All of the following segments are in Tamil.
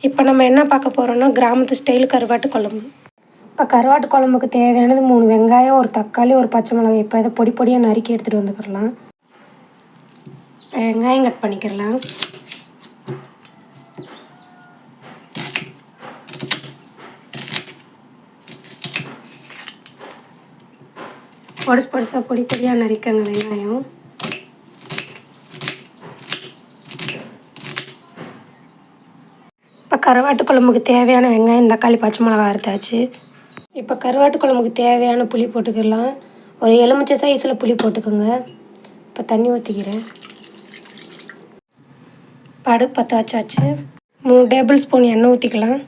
இப்போ நம்ம என்ன பார்க்க போகிறோம்னா கிராமத்து ஸ்டைல் கருவாட்டு குழம்பு. இப்போ கருவாட்டு குழம்புக்கு தேவையானது 3 வெங்காயம், ஒரு தக்காளி, ஒரு பச்சை மிளகாய். இப்போ இதை பொடி பொடியாக நறுக்கி எடுத்துகிட்டு வந்துக்கிறலாம். வெங்காயம் கட் பண்ணிக்கிறலாம். பொடிசாக பொடி பொடியாக நறுக்கங்க வெங்காயம். இப்போ கருவாட்டு குழம்புக்கு தேவையான வெங்காயம், தக்காளி, பச்சை மிளகாய் அறுத்தாச்சு. இப்போ கருவாட்டு குழம்புக்கு தேவையான புளி போட்டுக்கலாம். ஒரு எலுமிச்சை சைஸில் புளி போட்டுக்கோங்க. இப்போ தண்ணி ஊற்றிக்கிறேன். அடுப்பு பற்ற வச்சாச்சு. 3 டேபிள் ஸ்பூன் எண்ணெய் ஊற்றிக்கலாம்.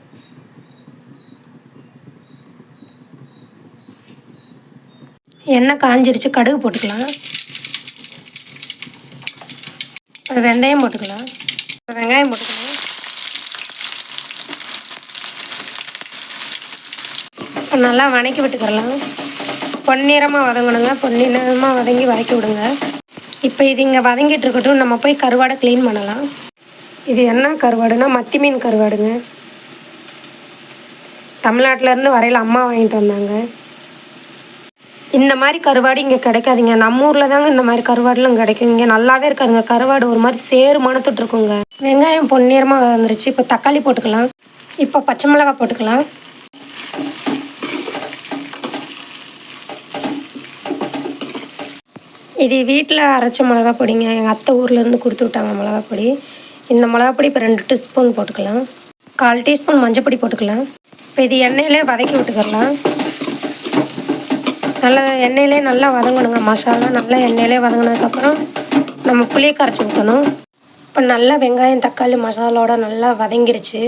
எண்ணெய் காஞ்சிருச்சு, கடுகு போட்டுக்கலாம். இப்போ வெந்தயம் போட்டுக்கலாம். இப்போ வெங்காயம் போட்டுக்கலாம். இப்போ நல்லா வதக்கி விட்டுக்கிறலாம். பொன்னிறமாக வதங்கணுங்க. பொன்னிறமாக வதக்கி விடுங்க. இப்போ இது இங்கே வதங்கிட்டு இருக்கட்டும். நம்ம போய் கருவாடை க்ளீன் பண்ணலாம். இது என்ன கருவாடுனா மத்தி மீன் கருவாடுங்க. தமிழ்நாட்டிலேருந்து வரையில் அம்மா வாங்கிட்டு வந்தாங்க. இந்த மாதிரி கருவாடு இங்கே கிடைக்காதுங்க. நம்ம ஊரில் தாங்க இந்த மாதிரி கருவாடுலாம் கிடைக்கும். இங்கே நல்லாவே இருக்காதுங்க. கருவாடு ஒரு மாதிரி சேறு மணத்துட்டு இருக்குங்க. வெங்காயம் பொன்னிறமாக வந்துருச்சு. இப்போ தக்காளி போட்டுக்கலாம். இப்போ பச்சை மிளகாய் போட்டுக்கலாம். இது வீட்டில் அரைச்ச மிளகா பொடிங்க. எங்கள் அத்தை ஊர்லேருந்து கொடுத்து விட்டாங்க மிளகா பொடி. இந்த மிளகா பொடி இப்போ 2 டீஸ்பூன் போட்டுக்கலாம். 1/4 டீஸ்பூன் மஞ்சள் பொடி போட்டுக்கலாம். இப்போ இது எண்ணெயிலே வதக்கி விட்டுக்கலாம். நல்லா எண்ணெயிலே நல்லா வதங்கணுங்க. மசாலா நல்லா எண்ணெயிலே வதங்கினதுக்கப்புறம் நம்ம புளியை கரைச்சி ஊற்றணும். இப்போ நல்லா வெங்காயம், தக்காளி மசாலாவோட நல்லா வதங்கிருச்சு.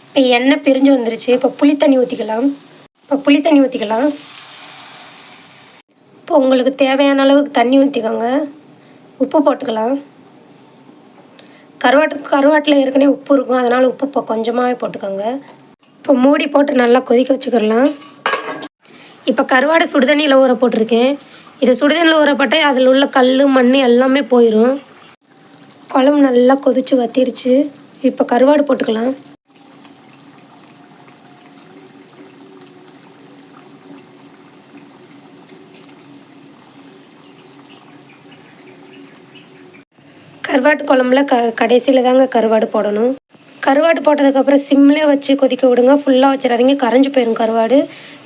இப்போ எண்ணெய் பிரிஞ்சு வந்துருச்சு. இப்போ புளி தண்ணி ஊற்றிக்கலாம். இப்போ உங்களுக்கு தேவையான அளவுக்கு தண்ணி ஊற்றிக்கோங்க. உப்பு போட்டுக்கலாம். கருவாட்டில் ஏற்கனவே உப்பு இருக்கும். அதனால் உப்பு இப்போ கொஞ்சமாகவே போட்டுக்கோங்க. இப்போ மூடி போட்டு நல்லா கொதிக்க வச்சுக்கிடலாம். இப்போ கருவாடை சுடுதண்ணியில் ஊற போட்டிருக்கேன். இது சுடுதண்ணியில் ஊறப்பட்டால் அதில் உள்ள கல், மண் எல்லாமே போயிடும். குழம்பு நல்லா கொதித்து வத்திருச்சு. இப்போ கருவாடு போட்டுக்கலாம். கருவாட்டு குழம்புல கடைசியில் தாங்க கருவாடு போடணும். கருவாடு போட்டதுக்கப்புறம் சிம்மில் வச்சு கொதிக்க விடுங்க. ஃபுல்லாக வச்சிடாதீங்க, கரைஞ்சி போயிடும் கருவாடு.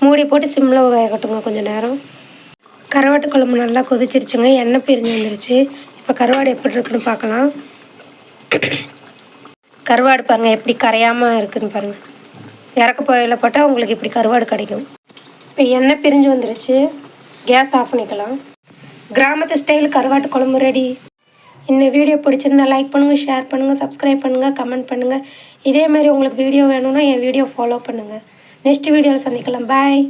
மூடி போட்டு சிம்மில் வேகட்டுங்க கொஞ்சம் நேரம். கருவாட்டு குழம்பு நல்லா கொதிச்சிருச்சுங்க. எண்ணெய் பிரிஞ்சு வந்துருச்சு. இப்போ கருவாடு எப்படி இருக்குன்னு பார்க்கலாம். கருவாடு பாருங்கள் எப்படி கரையாமல் இருக்குதுன்னு பாருங்கள். இறக்க போயில் போட்டால் உங்களுக்கு இப்படி கருவாடு கிடைக்கும். இப்போ எண்ணெய் பிரிஞ்சு வந்துருச்சு. கேஸ் ஆஃப் பண்ணிக்கலாம். கிராமத்து ஸ்டைல் கருவாட்டு குழம்பு ரெடி. இந்த வீடியோ பிடிச்சிருந்தா லைக் பண்ணுங்கள், ஷேர் பண்ணுங்கள், சப்ஸ்கிரைப் பண்ணுங்கள், கமெண்ட் பண்ணுங்கள். இதேமாதிரி உங்களுக்கு வீடியோ வேணும்னா என் வீடியோ ஃபாலோ பண்ணுங்கள். நெக்ஸ்ட் வீடியோவில் சந்திக்கலாம். பாய்.